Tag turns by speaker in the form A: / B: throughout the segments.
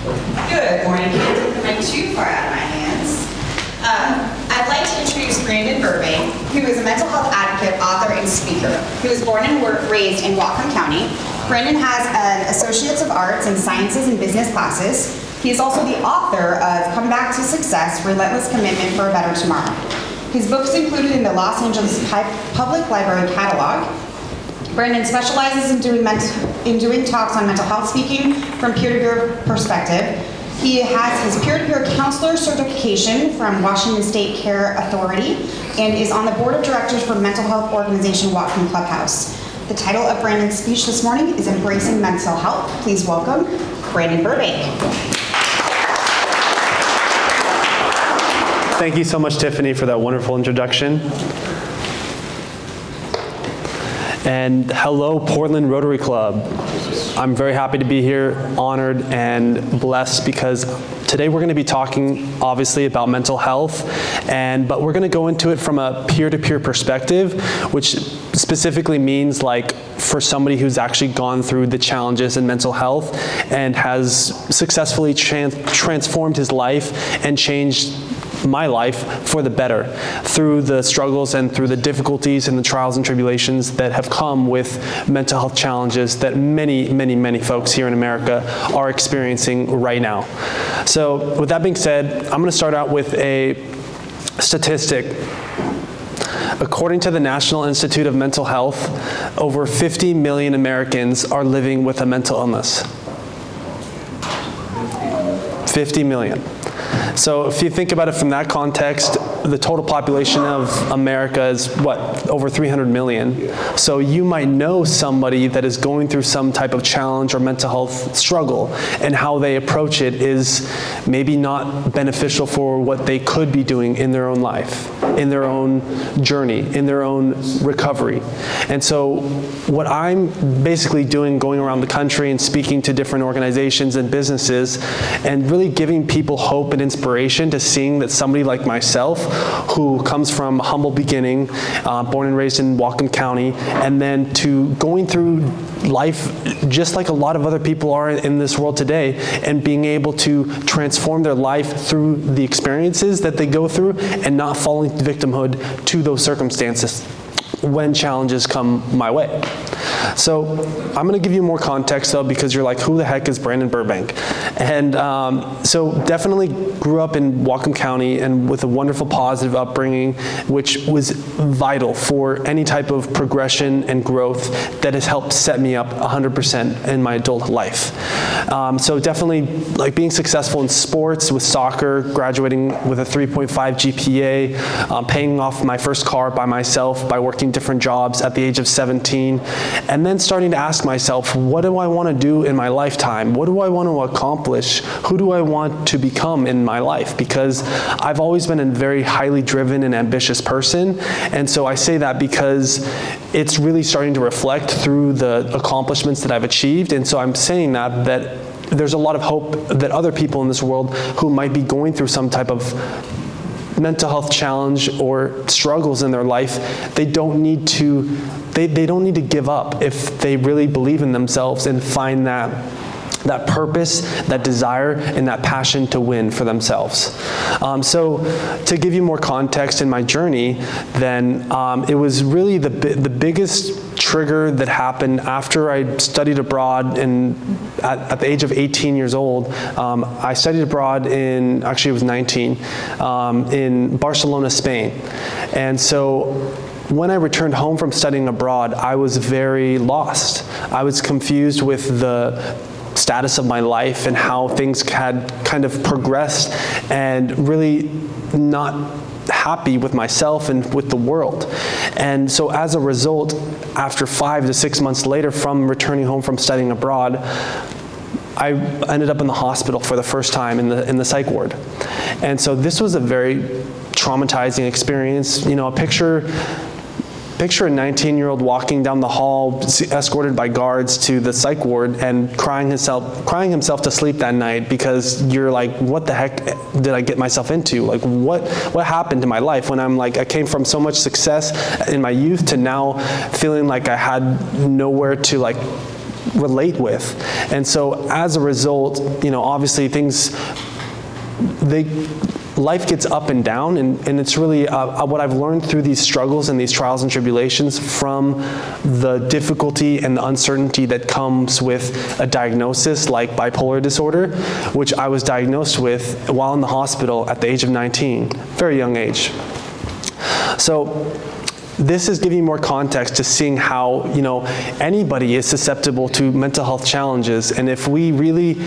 A: Good morning. Can't take the mic too far out of my hands. I'd like to introduce Brandon Burbank, who is a mental health advocate, author, and speaker. He was born and raised in Whatcom County. Brandon has an Associates of Arts in Sciences and Business classes. He is also the author of Come Back to Success, Relentless Commitment for a Better Tomorrow. His books included in the Los Angeles Public Library catalog. Brandon specializes in doing talks on mental health speaking from peer-to-peer perspective. He has his peer-to-peer counselor certification from Washington State Care Authority and is on the board of directors for mental health organization Whatcom Clubhouse. The title of Brandon's speech this morning is Embracing Mental Health. Please welcome Brandon Burbank.
B: Thank you so much, Tiffany, for that wonderful introduction. And hello, Portland Rotary Club. I'm very happy to be here, honored and blessed, because today we're going to be talking obviously about mental health, but we're going to go into it from a peer-to-peer perspective, which specifically means like for somebody who's actually gone through the challenges in mental health and has successfully transformed his life and changed my life for the better through the struggles and through the difficulties and the trials and tribulations that have come with mental health challenges that many, many, many folks here in America are experiencing right now. So with that being said, I'm going to start out with a statistic. According to the National Institute of Mental Health, over 50 million Americans are living with a mental illness. 50 million. So if you think about it from that context, the total population of America is what, over 300 million. So you might know somebody that is going through some type of challenge or mental health struggle, and how they approach it is maybe not beneficial for what they could be doing in their own life, in their own journey, in their own recovery. And so what I'm basically doing, going around the country and speaking to different organizations and businesses and really giving people hope and inspiration to seeing that somebody like myself, who comes from humble beginning, born and raised in Whatcom County, and then to going through life just like a lot of other people are in this world today, and being able to transform their life through the experiences that they go through and not falling victimhood to those circumstances when challenges come my way. So I'm going to give you more context though, because you're like, who the heck is Brandon Burbank? And so definitely grew up in Whatcom County and with a wonderful positive upbringing, which was vital for any type of progression and growth that has helped set me up 100% in my adult life. So definitely like being successful in sports with soccer, graduating with a 3.5 GPA, paying off my first car by myself by working different jobs at the age of 17, and then starting to ask myself, what do I want to do in my lifetime? What do I want to accomplish? Who do I want to become in my life? Because I've always been a very highly driven and ambitious person, and so I say that because it's really starting to reflect through the accomplishments that I've achieved. And so I'm saying that there's a lot of hope that other people in this world who might be going through some type of mental health challenge or struggles in their life, they don't need to give up if they really believe in themselves and find that purpose, that desire, and that passion to win for themselves. So to give you more context in my journey, then it was really the biggest trigger that happened after I studied abroad at the age of 18 years old. I studied abroad actually it was 19, in Barcelona, Spain. And so when I returned home from studying abroad, I was very lost. I was confused with the status of my life and how things had kind of progressed, and really not happy with myself and with the world. And so as a result, after 5 to 6 months later from returning home from studying abroad, I ended up in the hospital for the first time in the psych ward. And so this was a very traumatizing experience. You know, picture a 19-year-old walking down the hall, escorted by guards to the psych ward, and crying himself to sleep that night because you're like, what the heck did I get myself into? Like, what happened to my life when I came from so much success in my youth to now feeling like I had nowhere to relate with. And so as a result, obviously life gets up and down, and it's really what I've learned through these struggles and these trials and tribulations from the difficulty and the uncertainty that comes with a diagnosis like bipolar disorder, which I was diagnosed with while in the hospital at the age of 19, very young age. So this is giving you more context to seeing how, anybody is susceptible to mental health challenges. And if we really,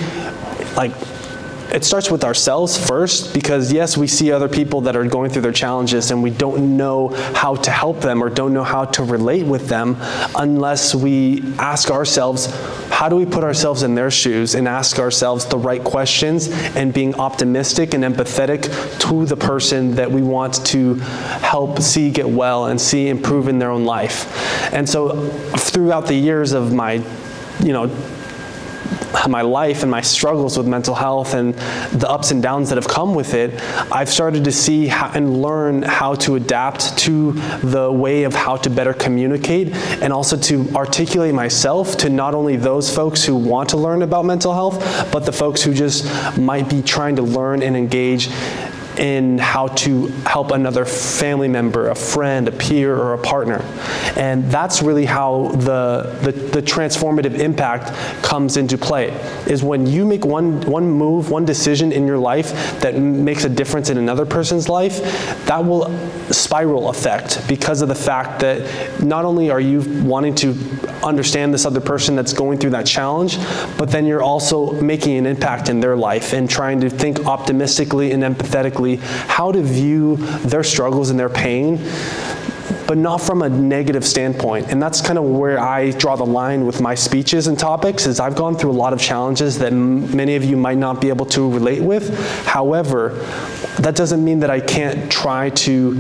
B: it starts with ourselves first, because yes, we see other people that are going through their challenges and we don't know how to help them or don't know how to relate with them unless we ask ourselves, how do we put ourselves in their shoes and ask ourselves the right questions and being optimistic and empathetic to the person that we want to help see get well and see improve in their own life. And so throughout the years of my life and my struggles with mental health and the ups and downs that have come with it, I've started to see and learn how to adapt to the way of how to better communicate, and also to articulate myself to not only those folks who want to learn about mental health, but the folks who just might be trying to learn and engage in how to help another family member, a friend, a peer, or a partner. And that's really how the transformative impact comes into play, is when you make one move, one decision in your life that makes a difference in another person's life, that will spiral effect, because of the fact that not only are you wanting to understand this other person that's going through that challenge, but then you're also making an impact in their life and trying to think optimistically and empathetically how to view their struggles and their pain, but not from a negative standpoint. And that's kind of where I draw the line with my speeches and topics, is I've gone through a lot of challenges that many of you might not be able to relate with. However, that doesn't mean that I can't try to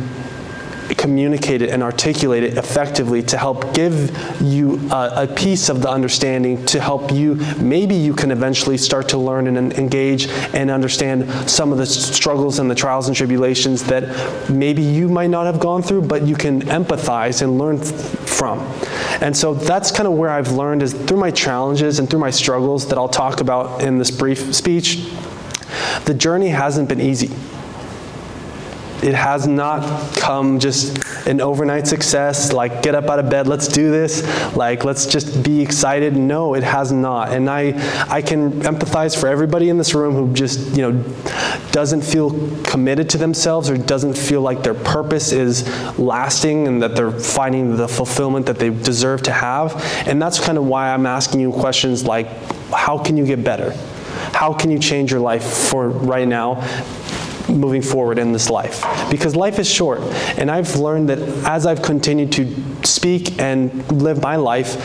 B: communicate it and articulate it effectively to help give you a piece of the understanding, to help you, maybe you can eventually start to learn and engage and understand some of the struggles and the trials and tribulations that maybe you might not have gone through, but you can empathize and learn from. And so that's kind of where I've learned, is through my challenges and through my struggles that I'll talk about in this brief speech. The journey hasn't been easy. It has not come just an overnight success, like get up out of bed, let's do this, like let's just be excited. No, it has not. And I can empathize for everybody in this room who just, doesn't feel committed to themselves or doesn't feel like their purpose is lasting and that they're finding the fulfillment that they deserve to have. And that's kind of why I'm asking you questions like, how can you get better? How can you change your life for right now, moving forward in this life? Because life is short, and I've learned that as I've continued to speak and live my life,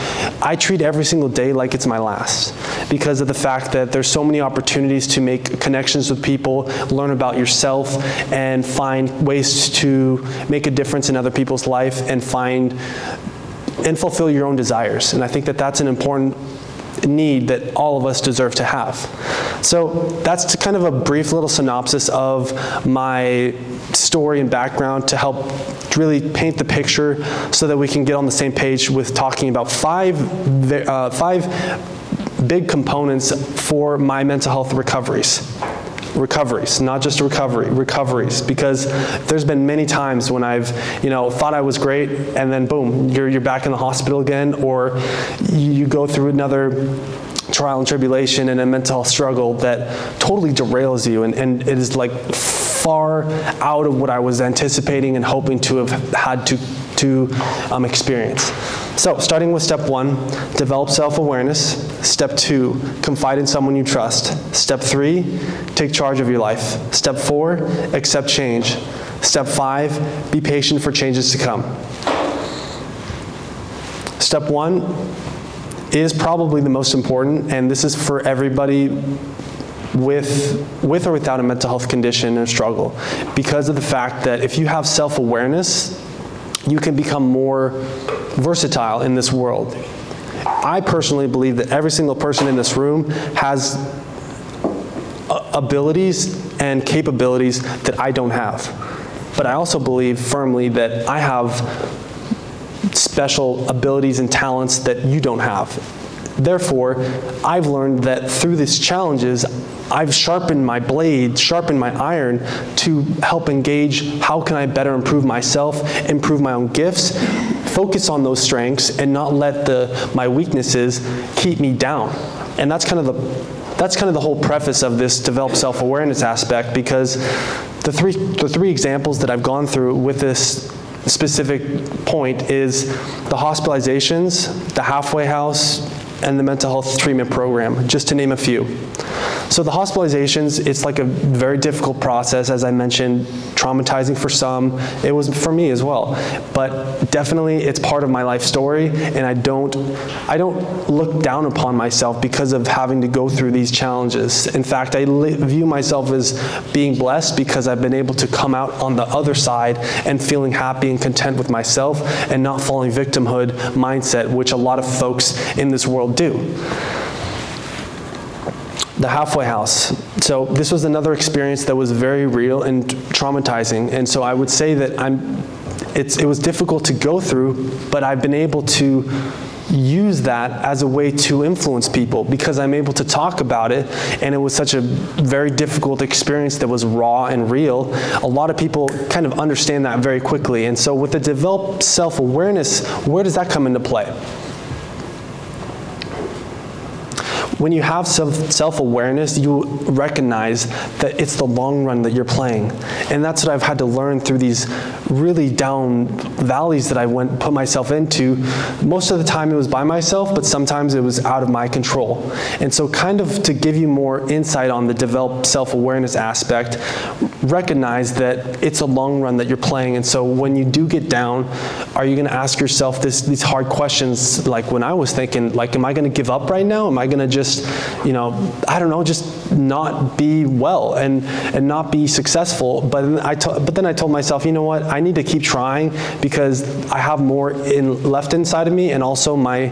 B: I treat every single day like it's my last, because of the fact that there's so many opportunities to make connections with people, learn about yourself, and find ways to make a difference in other people's life and fulfill your own desires. And I think that that's an important need that all of us deserve to have. So that's kind of a brief little synopsis of my story and background to help really paint the picture so that we can get on the same page with talking about five big components for my mental health recoveries, not just recoveries, because there's been many times when I've, thought I was great, and then boom, you're back in the hospital again, or you go through another trial and tribulation and a mental health struggle that totally derails you, and it is like far out of what I was anticipating and hoping to have had to experience. So starting with step 1, develop self-awareness. Step 2, confide in someone you trust. Step 3, take charge of your life. Step 4, accept change. Step 5, be patient for changes to come. Step 1 is probably the most important, and this is for everybody with or without a mental health condition or struggle, because of the fact that if you have self-awareness, you can become more versatile in this world. I personally believe that every single person in this room has abilities and capabilities that I don't have. But I also believe firmly that I have special abilities and talents that you don't have. Therefore, I've learned that through these challenges, I've sharpened my blade, sharpened my iron to help engage how can I better improve myself, improve my own gifts, focus on those strengths, and not let my weaknesses keep me down. And that's kind of the whole preface of this develop self-awareness aspect, because the three examples that I've gone through with this specific point is the hospitalizations, the halfway house, and the mental health treatment program, just to name a few. So the hospitalizations, it's like a very difficult process, as I mentioned, traumatizing for some. It was for me as well. But definitely it's part of my life story, and I don't look down upon myself because of having to go through these challenges. In fact, I view myself as being blessed because I've been able to come out on the other side and feeling happy and content with myself and not falling victimhood mindset, which a lot of folks in this world do. The halfway house. So this was another experience that was very real and traumatizing. And so I would say that it was difficult to go through, but I've been able to use that as a way to influence people because I'm able to talk about it, and it was such a very difficult experience that was raw and real. A lot of people kind of understand that very quickly. And so with the developed self-awareness, where does that come into play? When you have self-awareness, you recognize that it's the long run that you're playing. And that's what I've had to learn through these really down valleys that I put myself into. Most of the time it was by myself, but sometimes it was out of my control. And so kind of to give you more insight on the developed self-awareness aspect, recognize that it's a long run that you're playing. And so when you do get down, are you gonna ask yourself these hard questions, like when I was thinking, like, am I gonna give up right now? Am I gonna just, you know, I don't know, just not be well and not be successful? But then I told myself, you know what, I need to keep trying because I have more left inside of me, and also my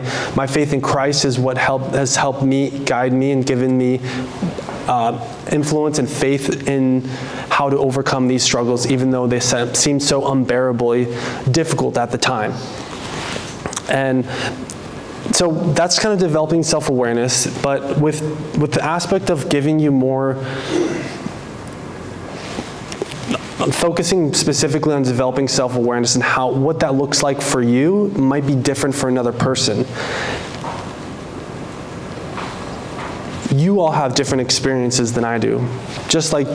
B: faith in Christ is what has helped me, guide me, and given me influence and faith in how to overcome these struggles, even though they seem so unbearably difficult at the time. And so that's kind of developing self-awareness, but with the aspect of giving you more, focusing specifically on developing self-awareness and what that looks like for you might be different for another person. You all have different experiences than I do. Just like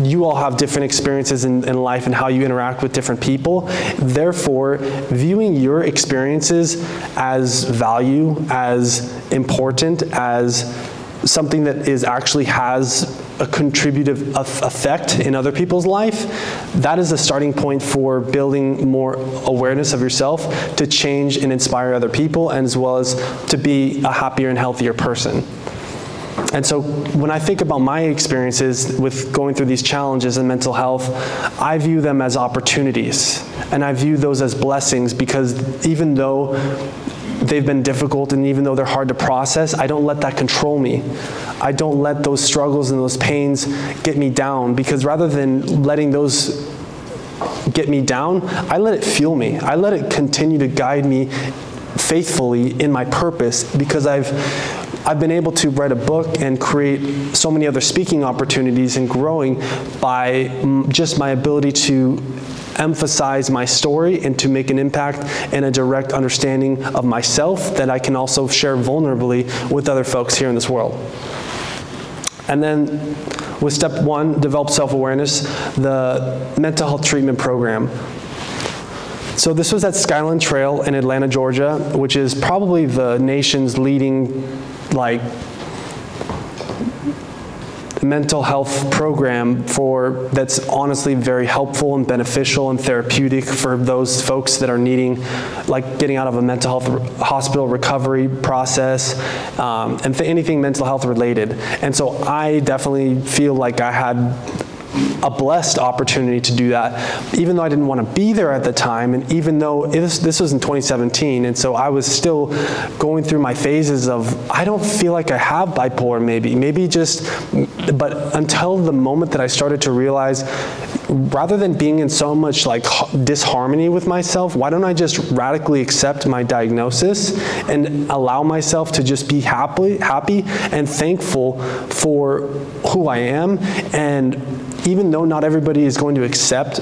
B: you all have different experiences in life and how you interact with different people. Therefore, viewing your experiences as value, as important, as something that actually has a contributive effect in other people's life, that is a starting point for building more awareness of yourself to change and inspire other people, and as well as to be a happier and healthier person. And so when I think about my experiences with going through these challenges in mental health, I view them as opportunities, and I view those as blessings, because even though they've been difficult and even though they're hard to process, I don't let that control me. I don't let those struggles and those pains get me down, because rather than letting those get me down, I let it fuel me. I let it continue to guide me faithfully in my purpose, because I've been able to write a book and create so many other speaking opportunities and growing by just my ability to emphasize my story and to make an impact and a direct understanding of myself that I can also share vulnerably with other folks here in this world. And then with step one, develop self-awareness, the mental health treatment program. So this was at Skyline Trail in Atlanta, Georgia, which is probably the nation's leading mental health program that's honestly very helpful and beneficial and therapeutic for those folks that are needing, getting out of a mental health hospital recovery process, and anything mental health related. And so I definitely feel like I had a blessed opportunity to do that, even though I didn't want to be there at the time, and even though this was in 2017, and so I was still going through my phases of, I don't feel like I have bipolar, maybe just, but until the moment that I started to realize rather than being in so much like disharmony with myself, why don't I just radically accept my diagnosis and allow myself to just be happy and thankful for who I am? And even though not everybody is going to accept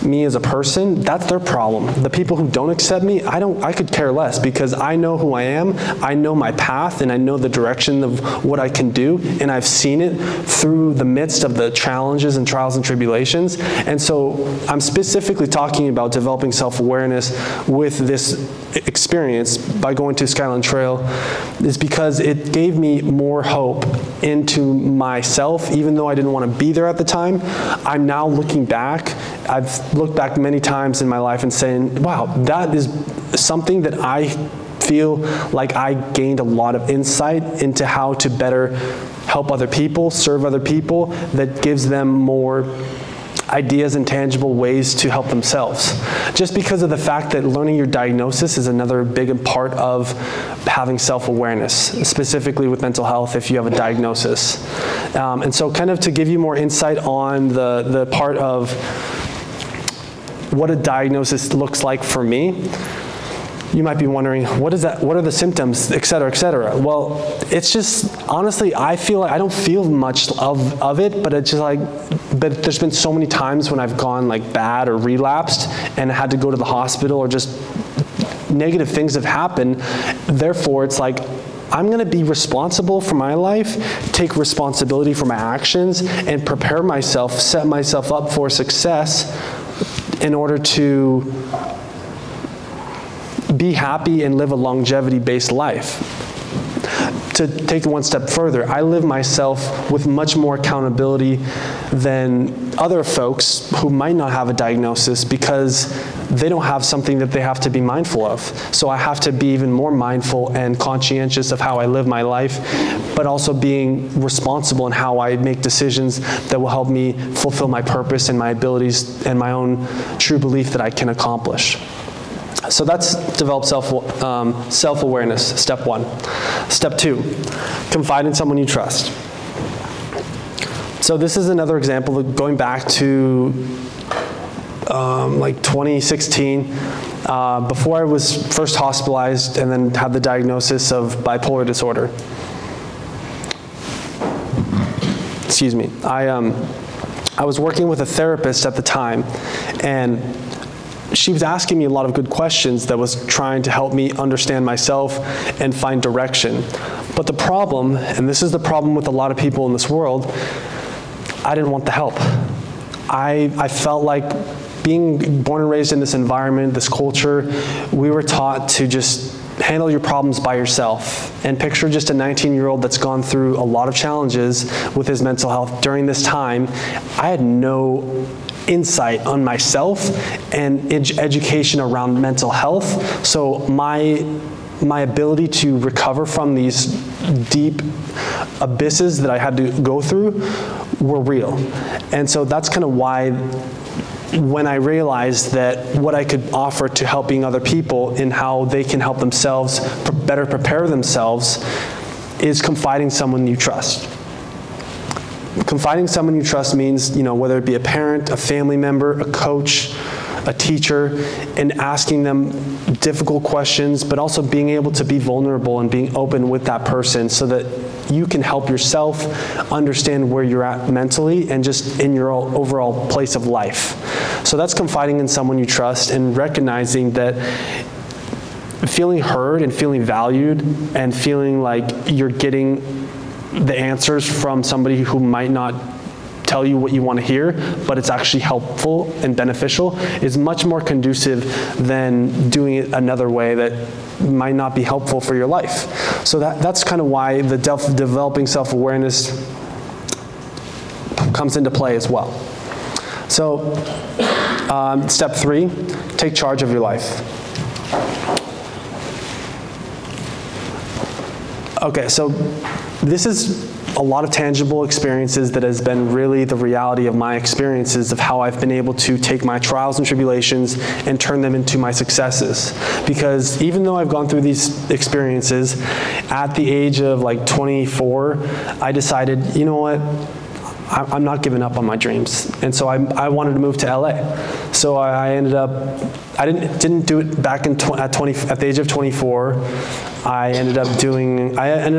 B: me as a person, that's their problem. The people who don't accept me, I could care less, because I know who I am, I know my path, and I know the direction of what I can do, and I've seen it through the midst of the challenges and trials and tribulations. And so I'm specifically talking about developing self-awareness with this experience by going to Skyline Trail, is because it gave me more hope into myself, even though I didn't want to be there at the time. I'm now looking back, I've looked back many times in my life and saying, wow, that is something that I feel like I gained a lot of insight into how to better help other people, serve other people, that gives them more ideas and tangible ways to help themselves. Just because of the fact that learning your diagnosis is another big part of having self-awareness, specifically with mental health if you have a diagnosis. And so kind of to give you more insight on the part of what a diagnosis looks like for me, you might be wondering, what is that? What are the symptoms, et cetera, et cetera? Well, it's just, honestly, I feel like I don't feel much of it, but it's just like, but there's been so many times when I've gone like bad or relapsed and had to go to the hospital, or just negative things have happened. Therefore, it's like, I'm gonna be responsible for my life, take responsibility for my actions, and prepare myself, set myself up for success in order to be happy and live a longevity-based life. To take it one step further, I live myself with much more accountability than other folks who might not have a diagnosis, because they don't have something that they have to be mindful of. So I have to be even more mindful and conscientious of how I live my life, but also being responsible in how I make decisions that will help me fulfill my purpose and my abilities and my own true belief that I can accomplish. So that's develop self-awareness, step one. Step two, confide in someone you trust. So this is another example of going back to like 2016, before I was first hospitalized and then had the diagnosis of bipolar disorder. Excuse me. I was working with a therapist at the time, and she was asking me a lot of good questions that was trying to help me understand myself and find direction. But the problem, and this is the problem with a lot of people in this world, I didn't want the help. I felt like, being born and raised in this environment, this culture, we were taught to just handle your problems by yourself. And picture just a 19-year-old that's gone through a lot of challenges with his mental health during this time. I had no insight on myself and education around mental health. So my ability to recover from these deep abysses that I had to go through were real. And so that's kind of why, when I realized that what I could offer to helping other people in how they can help themselves better prepare themselves, is confiding someone you trust. Confiding someone you trust means, whether it be a parent, a family member, a coach, a teacher, and asking them difficult questions, but also being able to be vulnerable and being open with that person so that you can help yourself understand where you're at mentally and just in your overall place of life. So that's confiding in someone you trust, and recognizing that feeling heard and feeling valued and feeling like you're getting the answers from somebody who might not tell you what you want to hear, but it's actually helpful and beneficial, is much more conducive than doing it another way that might not be helpful for your life. So that's kind of why the developing self-awareness comes into play as well. So step three, take charge of your life. Okay, so this is a lot of tangible experiences that has been really the reality of my experiences of how I've been able to take my trials and tribulations and turn them into my successes. Because even though I've gone through these experiences, at the age of like 24, I decided, you know what, I'm not giving up on my dreams. And so I wanted to move to LA. So I ended up, I didn't do it back at the age of 24. I ended up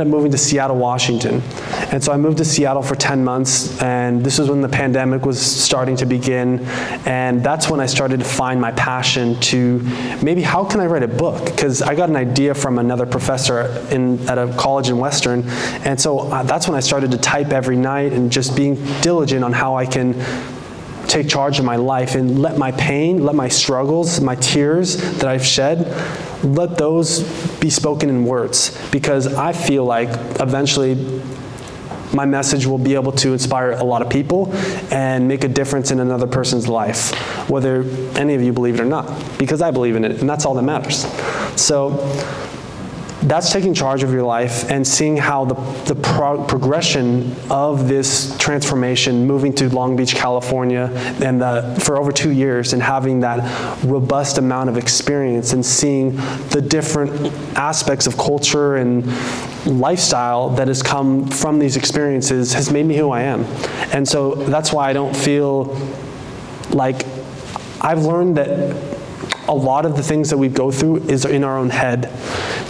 B: moving to Seattle, Washington. And so I moved to Seattle for 10 months, and this was when the pandemic was starting to begin. And that's when I started to find my passion to maybe how can I write a book? Because I got an idea from another professor at a college in Western. And so that's when I started to type every night and just being diligent on how I can take charge of my life and let my pain, let my struggles, my tears that I've shed, let those be spoken in words, because I feel like eventually my message will be able to inspire a lot of people and make a difference in another person's life, whether any of you believe it or not, because I believe in it, and that's all that matters. So that's taking charge of your life and seeing how the progression of this transformation, moving to Long Beach, California, and for over 2 years, and having that robust amount of experience and seeing the different aspects of culture and lifestyle that has come from these experiences has made me who I am. And so that's why I don't feel like I've learned that a lot of the things that we go through is in our own head.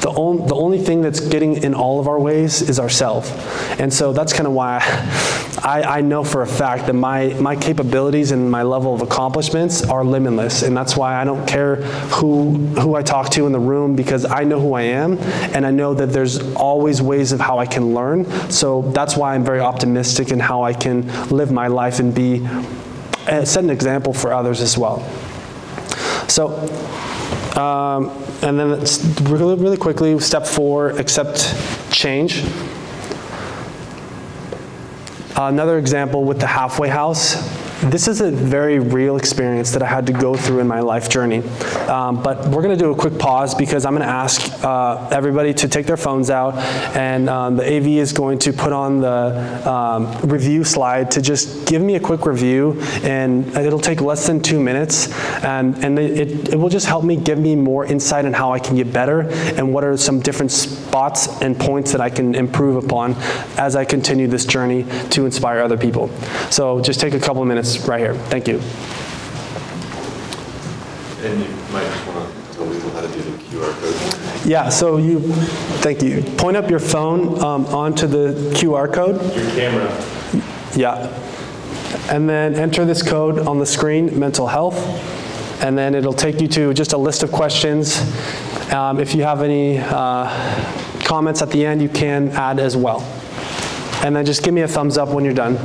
B: The only thing that's getting in all of our ways is ourselves. And so that's kind of why I know for a fact that my capabilities and my level of accomplishments are limitless. And that's why I don't care who I talk to in the room, because I know who I am, and I know that there's always ways of how I can learn. So that's why I'm very optimistic in how I can live my life and set an example for others as well. So, and then it's really quickly, step 4, accept change. Another example with the halfway house. This is a very real experience that I had to go through in my life journey. But we're going to do a quick pause because I'm going to ask everybody to take their phones out, and the AV is going to put on the review slide to just give me a quick review, and it'll take less than 2 minutes, and it will just help me, give me more insight on how I can get better and what are some different spots and points that I can improve upon as I continue this journey to inspire other people. So just take a couple of minutes right here. Thank you.
C: And you might just want to tell people how to do the QR code.
B: Yeah, so thank you. Point up your phone onto the QR code.
C: Your camera.
B: Yeah. And then enter this code on the screen, mental health. And then it'll take you to just a list of questions. If you have any comments at the end, you can add as well. And then just give me a thumbs up when you're done.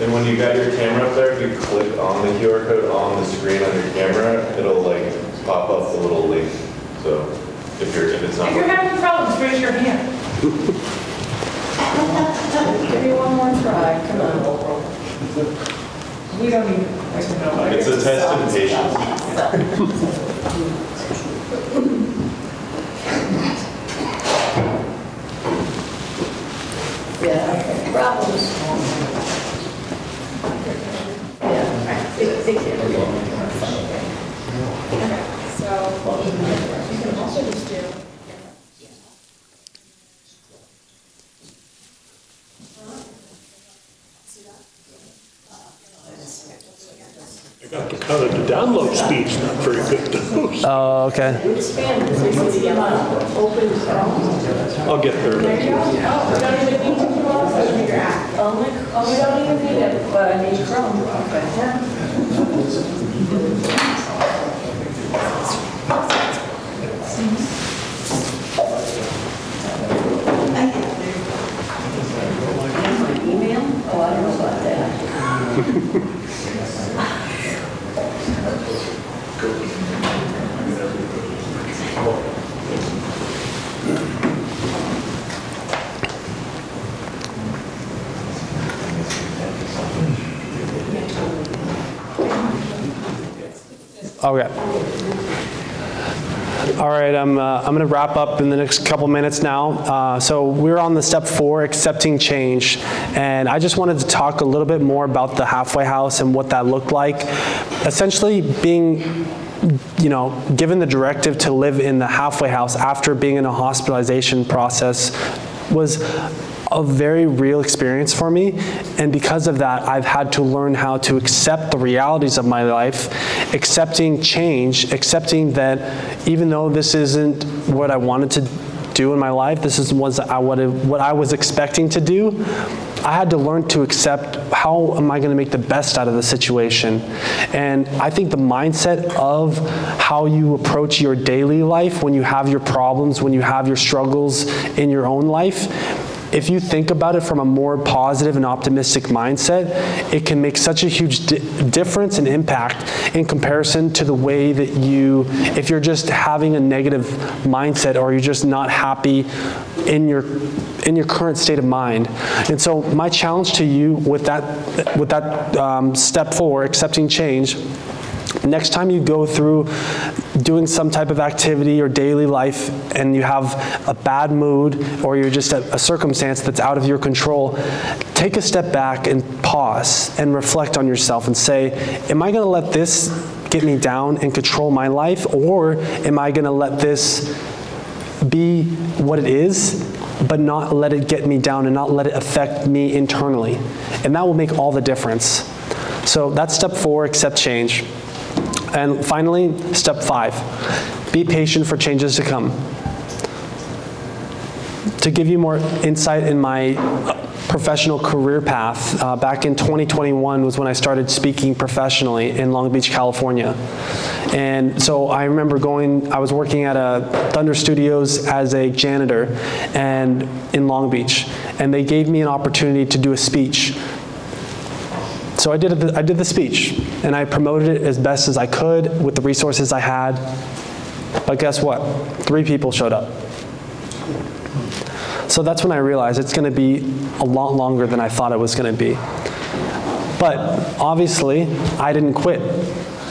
C: And when you got your camera up there, if you click on the QR code on the screen on your camera, it'll like pop up the little link. So if it's not.
D: If you're having problems, raise your hand. Give me one more try. Come on. We don't even.
C: It's a test in patience.
D: Yeah. Problems. So, you can also just do.
E: I got the color, the download speed's not very good though.
B: Oh, okay.
D: Expand this.
E: I'll get there.
D: We don't even need to close your app. We don't even need it, but I need Chrome. Okay. Email? Oh, I don't know about that.
B: Okay. All right, I'm going to wrap up in the next couple minutes now. So we're on the step 4, accepting change. And I just wanted to talk a little bit more about the halfway house and what that looked like. Essentially being, given the directive to live in the halfway house after being in a hospitalization process was a very real experience for me, and because of that, I've had to learn how to accept the realities of my life, accepting change, accepting that even though this isn't what I wanted to do in my life, this is what I was expecting to do, I had to learn to accept how am I going to make the best out of the situation. And I think the mindset of how you approach your daily life when you have your problems, when you have your struggles in your own life, if you think about it from a more positive and optimistic mindset, it can make such a huge difference and impact in comparison to the way that if you're just having a negative mindset or you're just not happy in your current state of mind. And so my challenge to you with that step 4, accepting change, next time you go through doing some type of activity or daily life and you have a bad mood or you're just at a circumstance that's out of your control, take a step back and pause and reflect on yourself and say, am I going to let this get me down and control my life, or am I going to let this be what it is but not let it get me down and not let it affect me internally? And that will make all the difference. So that's step 4, accept change. And finally, step 5, be patient for changes to come. To give you more insight in my professional career path, back in 2021 was when I started speaking professionally in Long Beach, California. And so I remember I was working at a Thunder Studios as a janitor and in Long Beach, and they gave me an opportunity to do a speech. So I did the speech, and I promoted it as best as I could with the resources I had. But guess what? 3 people showed up. So that's when I realized it's going to be a lot longer than I thought it was going to be. But obviously, I didn't quit.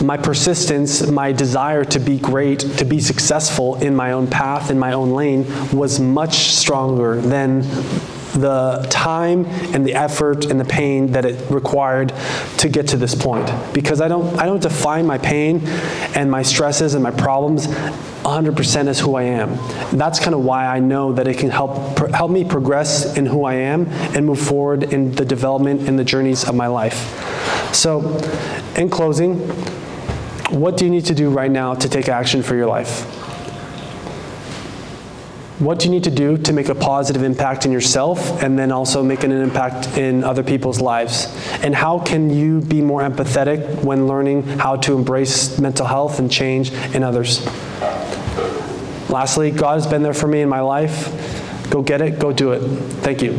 B: My persistence, my desire to be great, to be successful in my own path, in my own lane, was much stronger than the time and the effort and the pain that it required to get to this point. Because I don't define my pain and my stresses and my problems 100% as who I am. And that's kind of why I know that it can help me progress in who I am and move forward in the development and the journeys of my life. So, in closing, what do you need to do right now to take action for your life? What do you need to do to make a positive impact in yourself and then also making an impact in other people's lives? And how can you be more empathetic when learning how to embrace mental health and change in others? Lastly, God has been there for me in my life. Go get it, go do it. Thank you.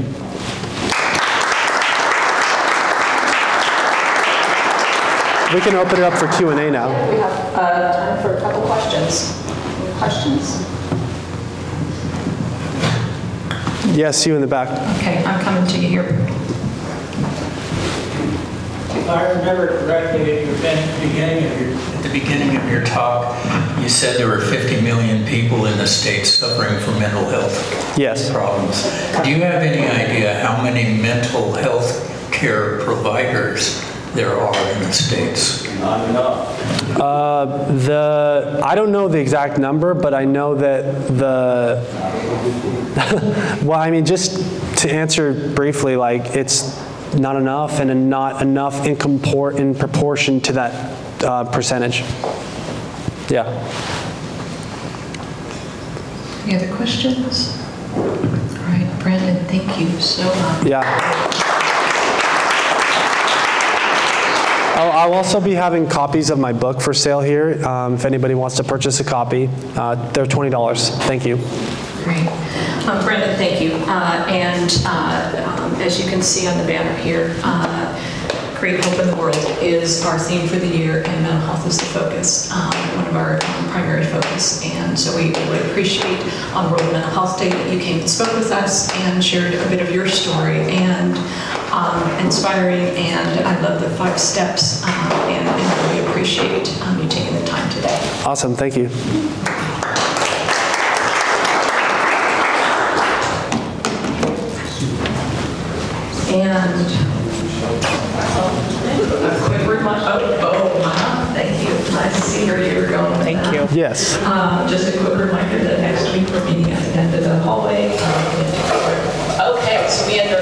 B: We can open it up for Q&A now.
D: We have time for a couple questions. Any questions?
B: Yes, you in the back.
F: Okay, I'm coming to you here.
G: If I remember correctly, at the beginning of your talk, you said there were 50 million people in the States suffering from mental health problems. Do you have any idea how many mental health care providers there are in the States?
C: Not enough.
B: I don't know the exact number, but I know that well, I mean, just to answer briefly, like, it's not enough and not enough in proportion to that percentage. Yeah.
F: Any other questions? All right, Brandon, thank you so much.
B: Yeah. I'll also be having copies of my book for sale here. If anybody wants to purchase a copy, they're $20. Thank you.
F: Great. Brandon, thank you. As you can see on the banner here, Create Hope in the World is our theme for the year, and mental health is the focus, one of our primary focus. And so we would appreciate on World Mental Health Day that you came and spoke with us and shared a bit of your story, and inspiring, and I love the 5 steps, and really appreciate you taking the time today.
B: Awesome, thank you.
F: And a quick reminder, thank you. Nice to see where you were going. Thank you.
B: Yes.
F: Just a quick reminder that next week we're meeting at the end of the hallway.